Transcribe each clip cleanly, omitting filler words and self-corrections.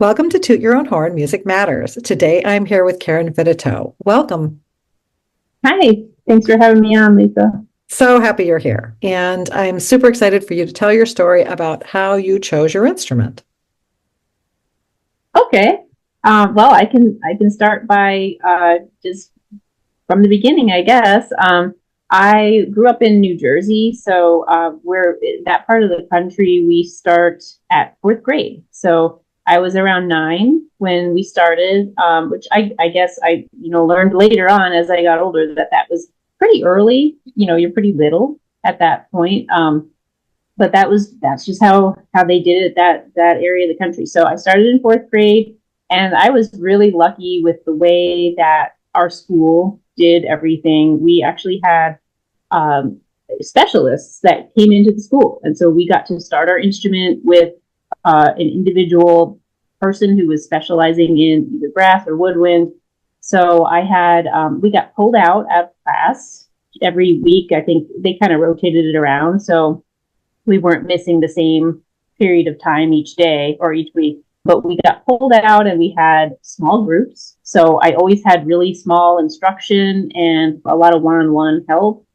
Welcome to Toot Your Own Horn, Music Matters. Today I'm here with Caren Vittetoe. Welcome. Hi, thanks for having me on, Lisa. So happy you're here. And I'm super excited for you to tell your story about how you chose your instrument. Okay, well, I can start by just from the beginning, I guess. I grew up in New Jersey, so we're that part of the country. We start at fourth grade, so I was around 9 when we started, which I guess I learned later on as I got older that was pretty early. You're pretty little at that point. But that's just how they did it that area of the country. So I started in fourth grade, and I was really lucky with the way that our school did everything. We actually had specialists that came into the school, and so we got to start our instrument with an individual person who was specializing in either brass or woodwind. So I had we got pulled out of class every week. I think they kind of rotated it around, so we weren't missing the same period of time each day or each week, but we got pulled out and we had small groups. So I always had really small instruction and a lot of one-on-one help.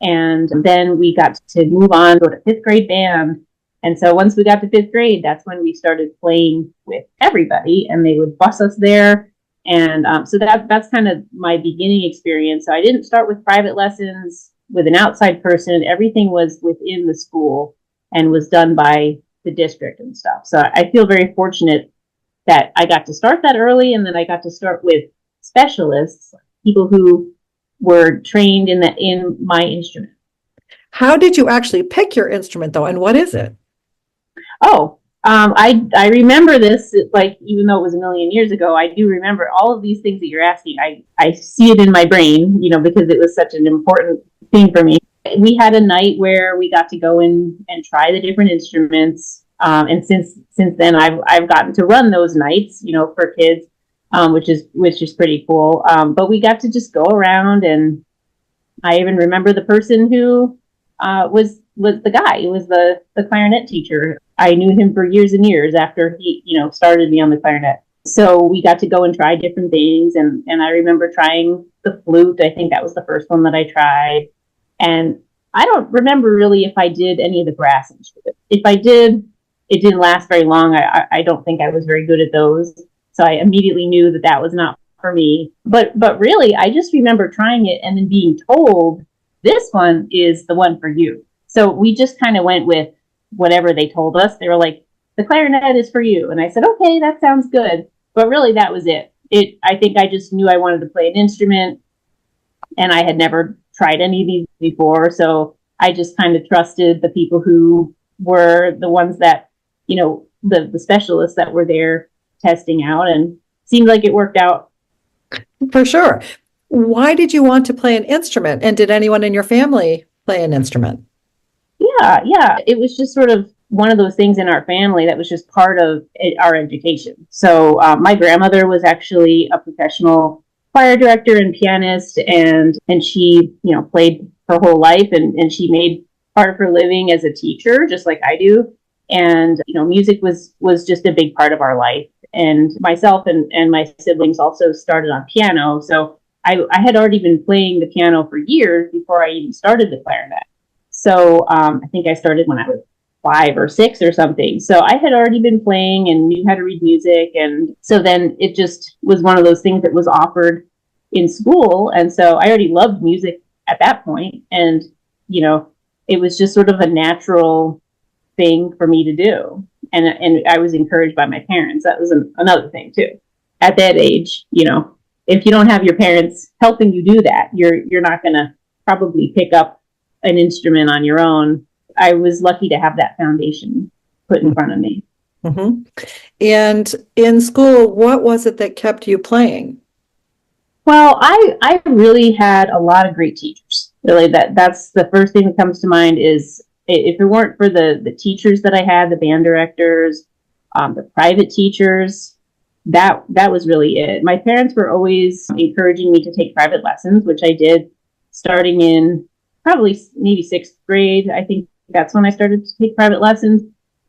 And then we got to move on, go to fifth grade band. And so once we got to fifth grade, that's when we started playing with everybody, and they would bus us there. And so that's kind of my beginning experience. So I didn't start with private lessons with an outside person. Everything was within the school and was done by the district and stuff. So I feel very fortunate that I got to start that early, and then I got to start with specialists, people who were trained in my instrument. How did you actually pick your instrument, though, and what is it? Oh, I remember this, like, even though it was a million years ago, I do remember all of these things that you're asking. I see it in my brain, because it was such an important thing for me. We had a night where we got to go in and try the different instruments. And since then, I've gotten to run those nights, for kids, which is pretty cool. But we got to just go around, and I even remember the person who was the guy. It was the clarinet teacher. I knew him for years and years after he started me on the clarinet. So we got to go and try different things, and I remember trying the flute. I think that was the first one that I tried. And I don't remember really if I did any of the brass instruments. If I did, it didn't last very long. I don't think I was very good at those. So I immediately knew that was not for me. But really, I just remember trying it and then being told, this one is the one for you. So we just kind of went with whatever they told us. They were like, the clarinet is for you. And I said, okay, that sounds good. But really, that was it. I think I just knew I wanted to play an instrument, and I had never tried any of these before. So I just kind of trusted the people who were the ones that, the specialists that were there testing out, and seemed like it worked out. For sure. Why did you want to play an instrument? And did anyone in your family play an instrument? Yeah. It was just sort of one of those things in our family that was just part of our education. So my grandmother was actually a professional choir director and pianist, and she played her whole life, and she made part of her living as a teacher, just like I do. And music was just a big part of our life. And myself and my siblings also started on piano, so I had already been playing the piano for years before I even started the clarinet. So I think I started when I was 5 or 6 or something. So I had already been playing and knew how to read music. And so then it just was one of those things that was offered in school. And so I already loved music at that point. And, it was just sort of a natural thing for me to do. And I was encouraged by my parents. That was another thing too. At that age, if you don't have your parents helping you do that, you're not going to probably pick up an instrument on your own. I was lucky to have that foundation put in front of me. Mm-hmm. And in school, what was it that kept you playing? Well, I really had a lot of great teachers. Really, that's the first thing that comes to mind. Is if it weren't for the teachers that I had, the band directors, the private teachers, that was really it. My parents were always encouraging me to take private lessons, which I did starting in probably maybe 6th grade. I think that's when I started to take private lessons.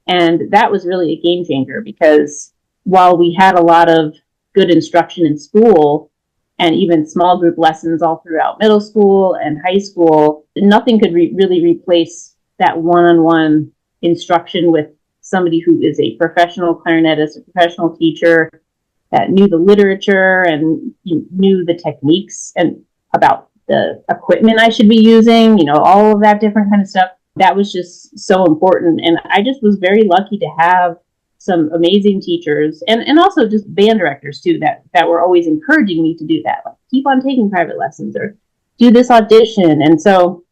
And that was really a game changer, because while we had a lot of good instruction in school and even small group lessons all throughout middle school and high school, nothing could really replace that one-on-one instruction with somebody who is a professional clarinetist, a professional teacher that knew the literature and knew the techniques and about the equipment I should be using, all of that different kind of stuff. That was just so important. And I just was very lucky to have some amazing teachers and also just band directors too, that were always encouraging me to do that. Like, keep on taking private lessons or do this audition. And so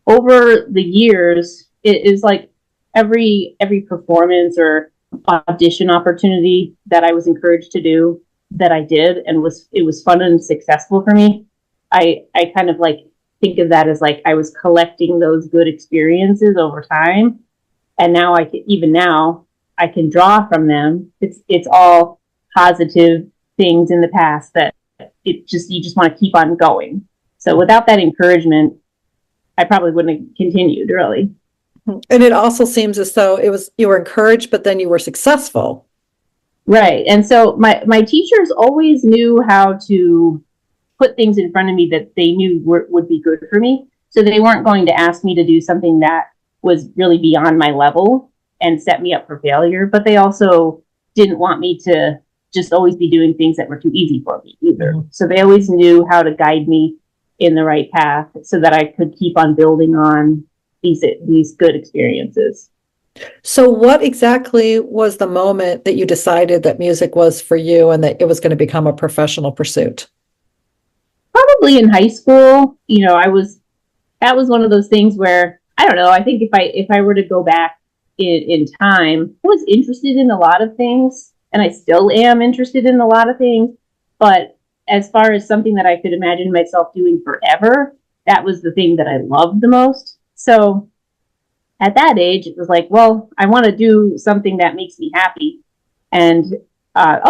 over the years, it is like every performance or audition opportunity that I was encouraged to do that I did, and it was fun and successful for me. I kind of like think of that as like I was collecting those good experiences over time, and now I can draw from them. It's all positive things in the past that you just want to keep on going. So without that encouragement, I probably wouldn't have continued, really. And it also seems as though you were encouraged, but then you were successful. Right. And so my teachers always knew how to put things in front of me that they knew would be good for me. So they weren't going to ask me to do something that was really beyond my level and set me up for failure. But they also didn't want me to just always be doing things that were too easy for me either. Mm-hmm. So they always knew how to guide me in the right path so that I could keep on building on these good experiences. So what exactly was the moment that you decided that music was for you and that it was going to become a professional pursuit? Probably in high school. That was one of those things where, I don't know, I think if I were to go back in time, I was interested in a lot of things, and I still am interested in a lot of things. But as far as something that I could imagine myself doing forever, that was the thing that I loved the most. So at that age, it was like, well, I want to do something that makes me happy. And, I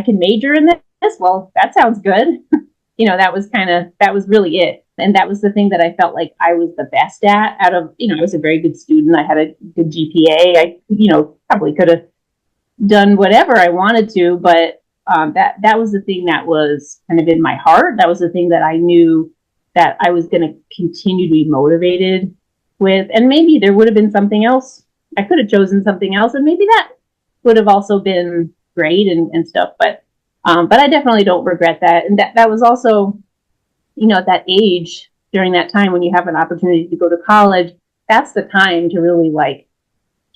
can major in this. Well, that sounds good. That was really it. And that was the thing that I felt like I was the best at out of, I was a very good student. I had a good GPA. I, probably could have done whatever I wanted to, but that was the thing that was kind of in my heart. That was the thing that I knew that I was going to continue to be motivated with. And maybe there would have been something else. I could have chosen something else, and maybe that would have also been great and stuff. But I definitely don't regret that. And that was also, at that age, during that time when you have an opportunity to go to college, that's the time to really like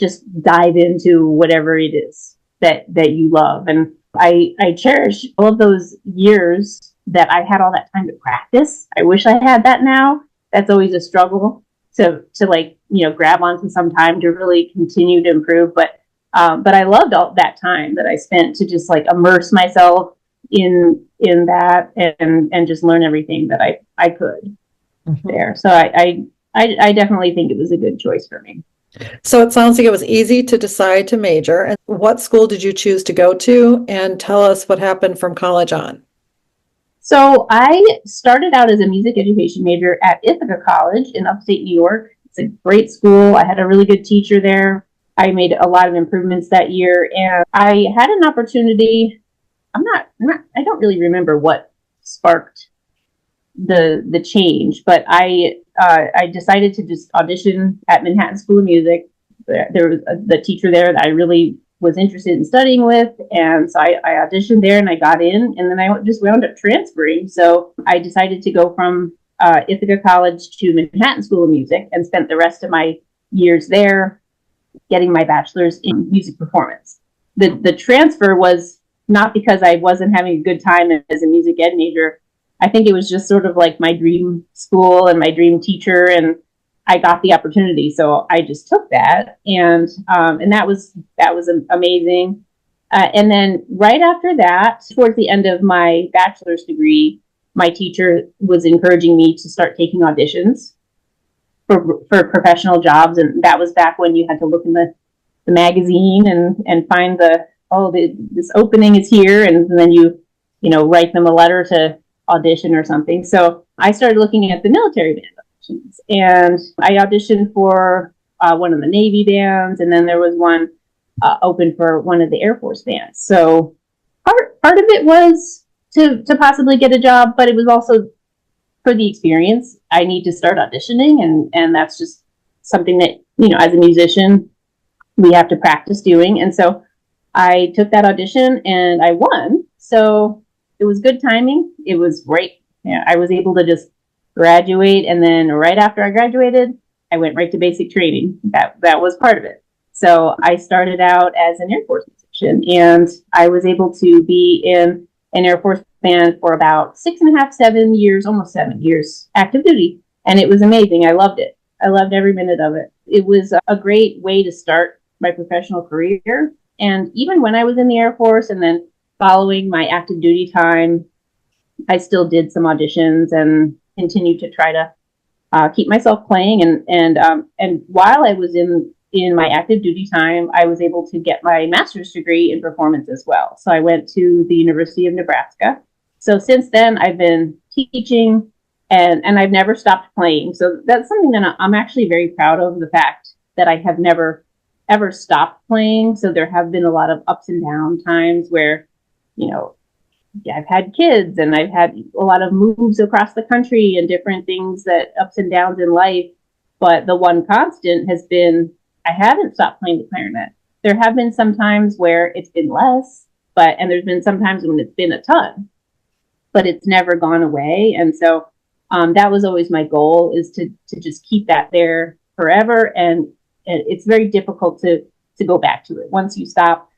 just dive into whatever it is that you love. And I cherish all of those years that I had all that time to practice. I wish I had that now. That's always a struggle to grab onto some time to really continue to improve. But I loved all that time that I spent to just like immerse myself in that and just learn everything that I could there. So I definitely think it was a good choice for me. So it sounds like it was easy to decide to major. And what school did you choose to go to? And tell us what happened from college on. So I started out as a music education major at Ithaca College in upstate New York. It's a great school. I had a really good teacher there. I made a lot of improvements that year, and I had an opportunity. I don't really remember what sparked the change, but I decided to just audition at Manhattan School of Music. There was the teacher there that I really was interested in studying with, and so I auditioned there and I got in, and then I just wound up transferring. So I decided to go from Ithaca College to Manhattan School of Music and spent the rest of my years there getting my bachelor's in music performance. The transfer was not because I wasn't having a good time as a music ed major. I think it was just sort of like my dream school and my dream teacher, and I got the opportunity, so I just took that, and that was amazing. And then right after that, towards the end of my bachelor's degree, my teacher was encouraging me to start taking auditions for professional jobs, and that was back when you had to look in the magazine and find this opening is here, and then you write them a letter to audition or something. So I started looking at the military band auditions, and I auditioned for one of the Navy bands, and then there was one open for one of the Air Force bands. So part of it was to possibly get a job, but it was also for the experience. I need to start auditioning, and that's just something that, as a musician, we have to practice doing. And so I took that audition and I won. So it was good timing. It was great. I was able to just graduate, and then right after I graduated, I went right to basic training. That was part of it. So I started out as an Air Force musician, and I was able to be in an Air Force band for about 6.5, 7 years, almost 7 years active duty. And it was amazing. I loved it. I loved every minute of it. It was a great way to start my professional career. And even when I was in the Air Force and then following my active duty time, I still did some auditions and continued to try to keep myself playing. And while I was in my active duty time, I was able to get my master's degree in performance as well. So I went to the University of Nebraska. So since then, I've been teaching, and I've never stopped playing. So that's something that I'm actually very proud of, the fact that I have never ever stopped playing. So there have been a lot of ups and down times where, I've had kids and I've had a lot of moves across the country and different things, that ups and downs in life. But the one constant has been, I haven't stopped playing the clarinet. There have been some times where it's been less, and there's been some times when it's been a ton, but it's never gone away. And so that was always my goal, is to just keep that there forever. And it's very difficult to go back to it. Once you stop,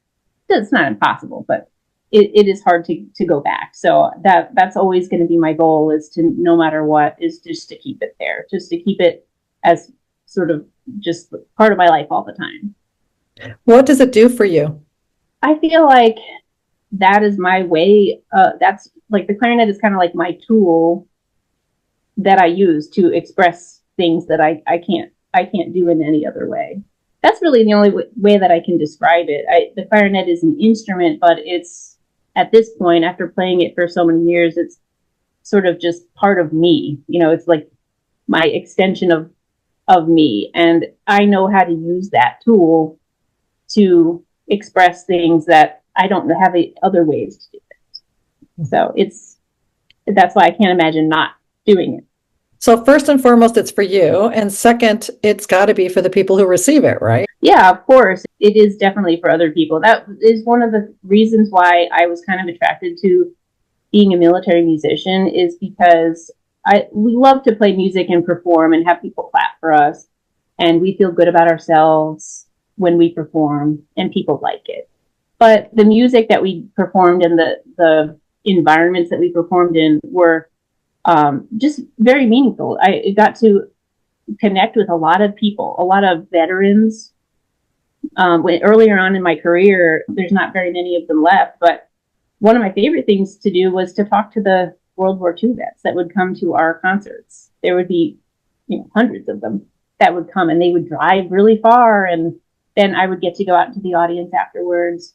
it's not impossible, but it is hard to go back. So that's always going to be my goal, is to, no matter what, is just to keep it there, just to keep it as sort of just part of my life all the time. What does it do for you? I feel like that is my way. That's like, the clarinet is kind of like my tool that I use to express things that I can't do in any other way. That's really the only way that I can describe it. The clarinet is an instrument, but it's, at this point, after playing it for so many years, it's sort of just part of me. It's like my extension of me. And I know how to use that tool to express things that I don't have other ways to do it. So that's why I can't imagine not doing it. So first and foremost, it's for you. And second, it's got to be for the people who receive it, right? Yeah, of course. It is definitely for other people. That is one of the reasons why I was kind of attracted to being a military musician, is because we love to play music and perform and have people clap for us. And we feel good about ourselves when we perform, and people like it. But the music that we performed and the environments that we performed in were just very meaningful. I got to connect with a lot of people, a lot of veterans. Earlier on in my career, there's not very many of them left, but one of my favorite things to do was to talk to the World War II vets that would come to our concerts. There would be, hundreds of them that would come, and they would drive really far, and then I would get to go out into the audience afterwards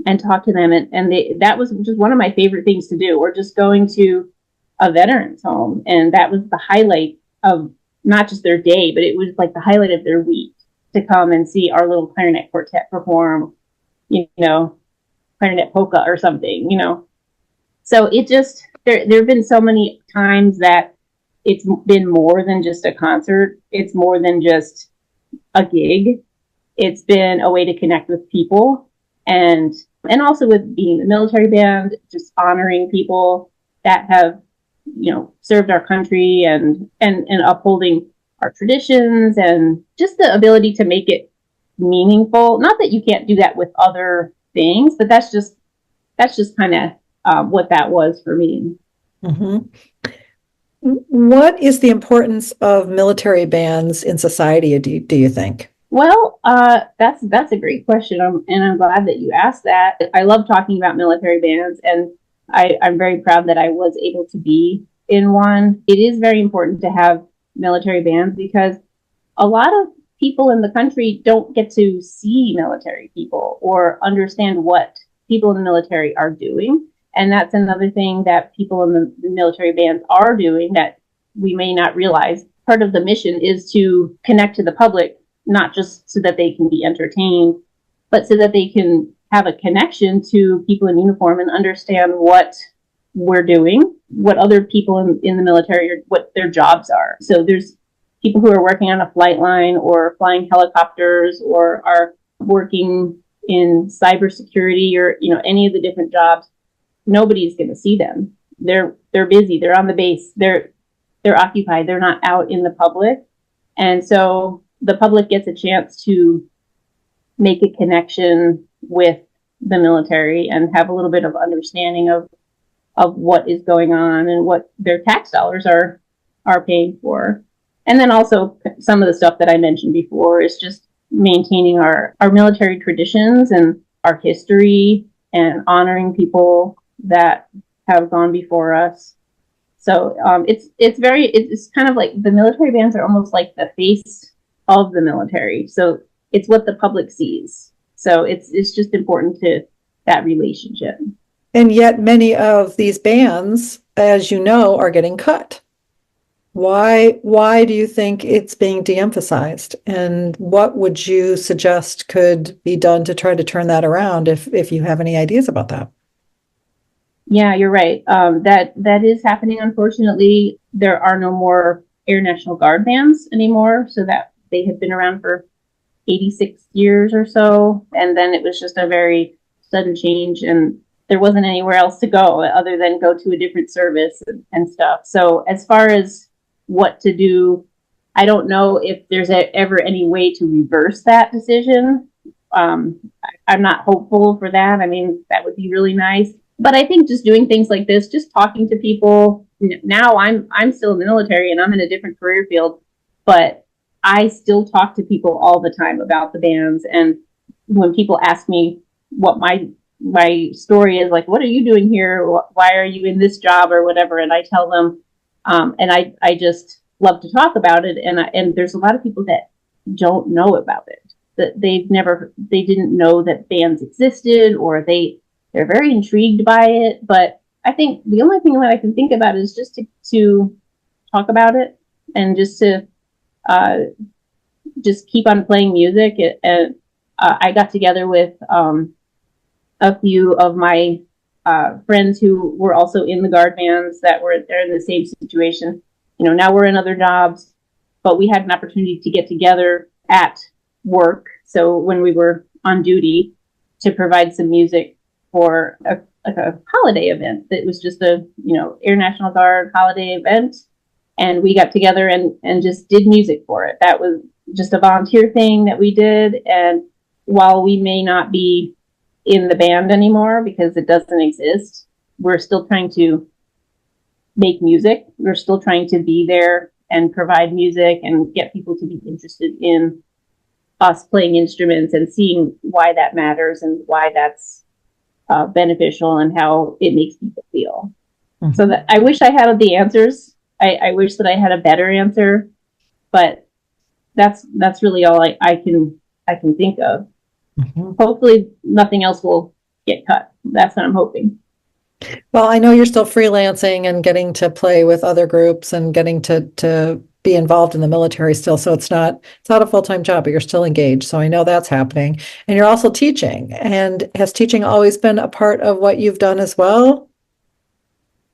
and talk to them. And that was just one of my favorite things to do, or just going to a veteran's home. And that was the highlight of not just their day, but it was like the highlight of their week, to come and see our little clarinet quartet perform, clarinet polka or something, So it just, there have been so many times that it's been more than just a concert. It's more than just a gig. It's been a way to connect with people, and also with being a military band, just honoring people that have, served our country, and upholding our traditions, and just the ability to make it meaningful. Not that you can't do that with other things, but that's just kind of what that was for me. Mm-hmm. What is the importance of military bands in society, do you think? Well, that's a great question, and I'm glad that you asked that. I love talking about military bands, and I'm very proud that I was able to be in one. It is very important to have military bands, because a lot of people in the country don't get to see military people or understand what people in the military are doing. And that's another thing that people in the military bands are doing that we may not realize. Part of the mission is to connect to the public, not just so that they can be entertained, but so that they can have a connection to people in uniform and understand what we're doing, what other people in the military or what their jobs are. So there's people who are working on a flight line or flying helicopters or are working in cybersecurity or, any of the different jobs. Nobody's going to see them. They're busy. They're on the base. They're occupied. They're not out in the public. And so the public gets a chance to make a connection with the military and have a little bit of understanding of what is going on and what their tax dollars are paying for. And then also some of the stuff that I mentioned before is just maintaining our military traditions and our history and honoring people that have gone before us. So it's kind of like the military bands are almost like the face of the military. So it's what the public sees. So it's just important to that relationship. And yet many of these bands, as you know, are getting cut. Why do you think it's being de-emphasized? And what would you suggest could be done to try to turn that around if you have any ideas about that? Yeah, you're right. That is happening. Unfortunately, there are no more Air National Guard bands anymore. So that they had been around for 86 years or so. And then it was just a very sudden change and there wasn't anywhere else to go other than go to a different service and stuff. So as far as what to do, I don't know if there's ever any way to reverse that decision. I'm not hopeful for that. I mean, that would be really nice. But I think just doing things like this, just talking to people. Now I'm still in the military and I'm in a different career field, but I still talk to people all the time about the bands. And when people ask me what my story is, like, what are you doing here? Why are you in this job or whatever? And I tell them, and I just love to talk about it. And there's a lot of people that don't know about it, that they didn't know that bands existed, or they're very intrigued by it. But I think the only thing that I can think about is just to talk about it and just to just keep on playing music. And I got together with a few of my friends who were also in the Guard bands they're in the same situation. Now we're in other jobs, but we had an opportunity to get together at work. So when we were on duty, to provide some music for a holiday event that was just a Air National Guard holiday event, and we got together and just did music for it. That was just a volunteer thing that we did. And while we may not be in the band anymore because it doesn't exist, we're still trying to make music. We're still trying to be there and provide music and get people to be interested in us playing instruments and seeing why that matters and why that's beneficial and how it makes people feel. Mm-hmm. So that I wish I had the answers. I wish that I had a better answer, but that's really all I can think of. Mm-hmm. Hopefully nothing else will get cut. That's what I'm hoping. Well, I know you're still freelancing and getting to play with other groups and getting to be involved in the military still. So it's not a full-time job, but you're still engaged. So I know that's happening. And you're also teaching. And has teaching always been a part of what you've done as well?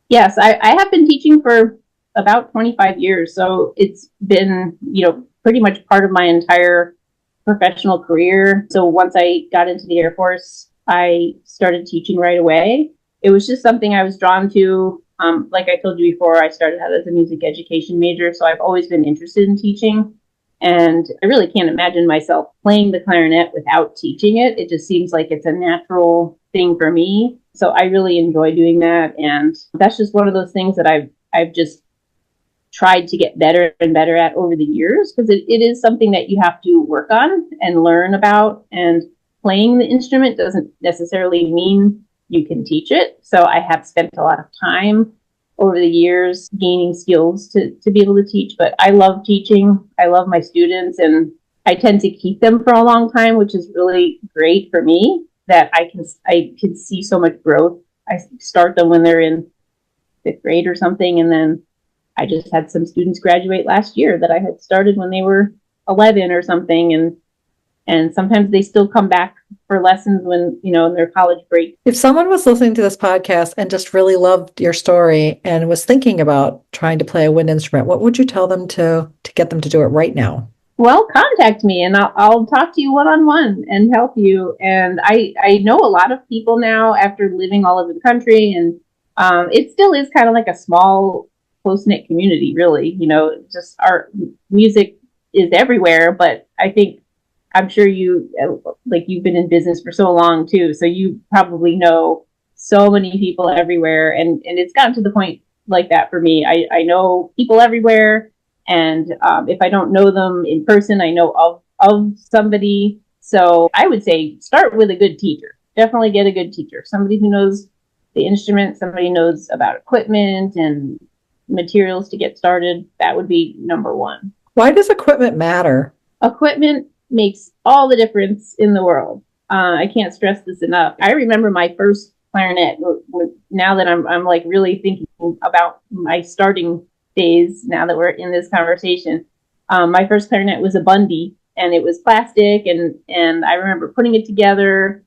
Yes, I have been teaching for about 25 years. So it's been, pretty much part of my entire professional career. So once I got into the Air Force, I started teaching right away. It was just something I was drawn to. Like I told you before, I started out as a music education major, so I've always been interested in teaching. And I really can't imagine myself playing the clarinet without teaching it. It just seems like it's a natural thing for me. So I really enjoy doing that. And that's just one of those things that I've just tried to get better and better at over the years, because it is something that you have to work on and learn about. And playing the instrument doesn't necessarily mean you can teach it. So I have spent a lot of time over the years gaining skills to be able to teach. But I love teaching. I love my students, and I tend to keep them for a long time, which is really great for me, that I can see so much growth. I start them when they're in 5th grade or something, and then I just had some students graduate last year that I had started when they were 11 or something, And sometimes they still come back for lessons when, in their college break. If someone was listening to this podcast and just really loved your story and was thinking about trying to play a wind instrument, what would you tell them to get them to do it right now? Well, contact me and I'll talk to you one-on-one and help you. And I know a lot of people now after living all over the country, and it still is kind of like a small, close-knit community, really. Just our music is everywhere, but I think I'm sure you've been in business for so long too, so you probably know so many people everywhere, and it's gotten to the point like that for me. I know people everywhere, and if I don't know them in person, I know of somebody. So I would say start with a good teacher. Definitely get a good teacher, somebody who knows the instrument, somebody who knows about equipment and materials to get started. That would be number one. Why does equipment matter? Equipment makes all the difference in the world. I can't stress this enough. I remember my first clarinet. Now that I'm like really thinking about my starting days, now that we're in this conversation, my first clarinet was a Bundy, and it was plastic, and I remember putting it together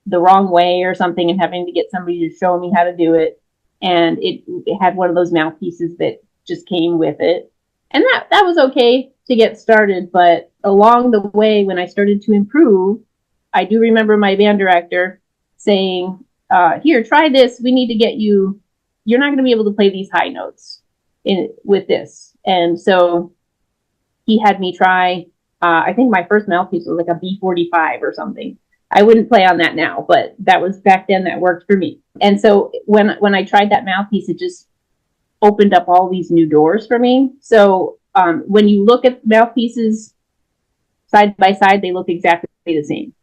the wrong way or something and having to get somebody to show me how to do it. And it had one of those mouthpieces that just came with it. And that was okay to get started, but along the way, when I started to improve, I do remember my band director saying, here, try this. We need to get you're not going to be able to play these high notes with this. And so he had me try, I think my first mouthpiece was like a B45 or something. I wouldn't play on that now, but that was back then, that worked for me. And so when I tried that mouthpiece, it just opened up all these new doors for me. So when you look at mouthpieces side by side, they look exactly the same.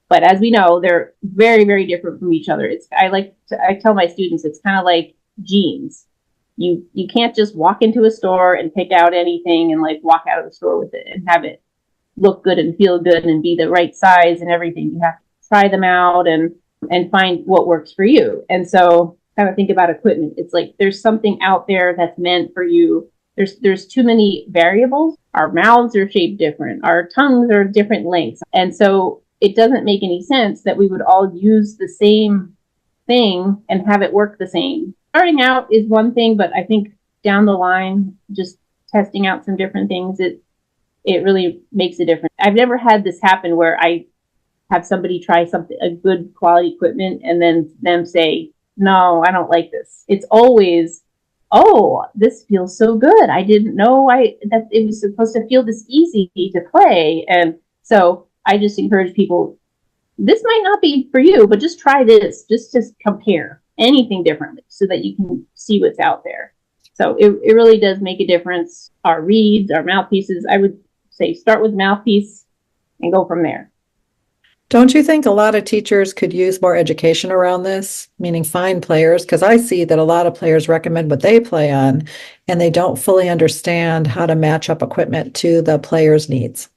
But as we know, they're very, very different from each other. I tell my students, it's kind of like jeans. You can't just walk into a store and pick out anything and like walk out of the store with it and have it look good and feel good and be the right size and everything. You have to try them out and find what works for you. And so kind of think about equipment. It's like there's something out there that's meant for you. There's too many variables. Our mouths are shaped different. Our tongues are different lengths. And so it doesn't make any sense that we would all use the same thing and have it work the same. Starting out is one thing, but I think down the line, just testing out some different things, it really makes a difference. I've never had this happen where I have somebody try a good quality equipment and then them say, no, I don't like this. It's always, oh, this feels so good. I didn't know that it was supposed to feel this easy to play. And so I just encourage people, this might not be for you, but just try this, just to compare anything differently so that you can see what's out there. So it really does make a difference. Our reeds, our mouthpieces, I would say start with mouthpiece and go from there. Don't you think a lot of teachers could use more education around this, meaning find players? Because I see that a lot of players recommend what they play on, and they don't fully understand how to match up equipment to the player's needs.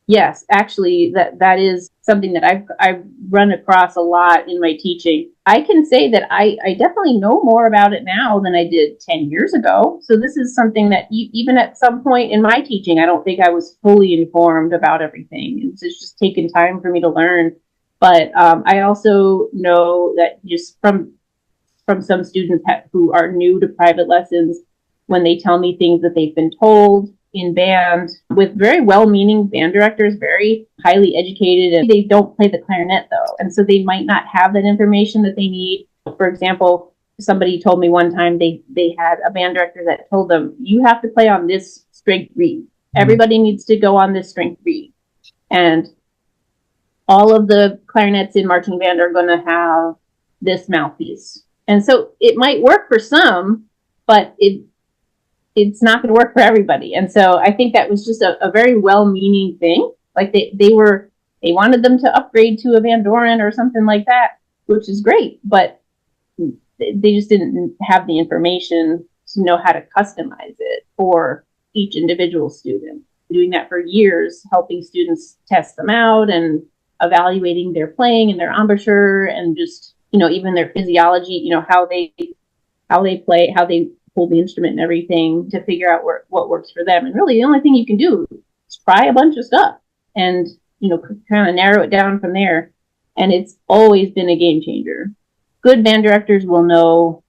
Yes, actually, that is something that I've run across a lot in my teaching. I can say that I definitely know more about it now than I did 10 years ago. So this is something that even at some point in my teaching, I don't think I was fully informed about everything. It's just taken time for me to learn. But I also know that just from some students who are new to private lessons, when they tell me things that they've been told in band with very well-meaning band directors, very highly educated, and they don't play the clarinet though. And so they might not have that information that they need. For example, somebody told me one time they had a band director that told them, you have to play on this strength reed. Everybody needs to go on this strength reed. And all of the clarinets in marching band are going to have this mouthpiece. And so it might work for some, but it's not going to work for everybody. And so I think that was just a very well-meaning thing. Like they wanted them to upgrade to a Van Doren or something like that, which is great, but they just didn't have the information to know how to customize it for each individual student. Doing that for years, helping students test them out and evaluating their playing and their embouchure and just, even their physiology, how they play, how they hold the instrument and everything to figure out what works for them. And really the only thing you can do is try a bunch of stuff and kind of narrow it down from there. And it's always been a game changer. Good band directors will know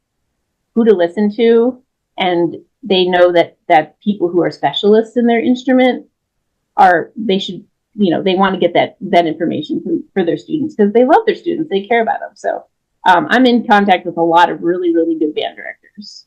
who to listen to, and they know that people who are specialists in their instrument they should, they want to get that information for their students, because they love their students, they care about them. So I'm in contact with a lot of really, really good band directors.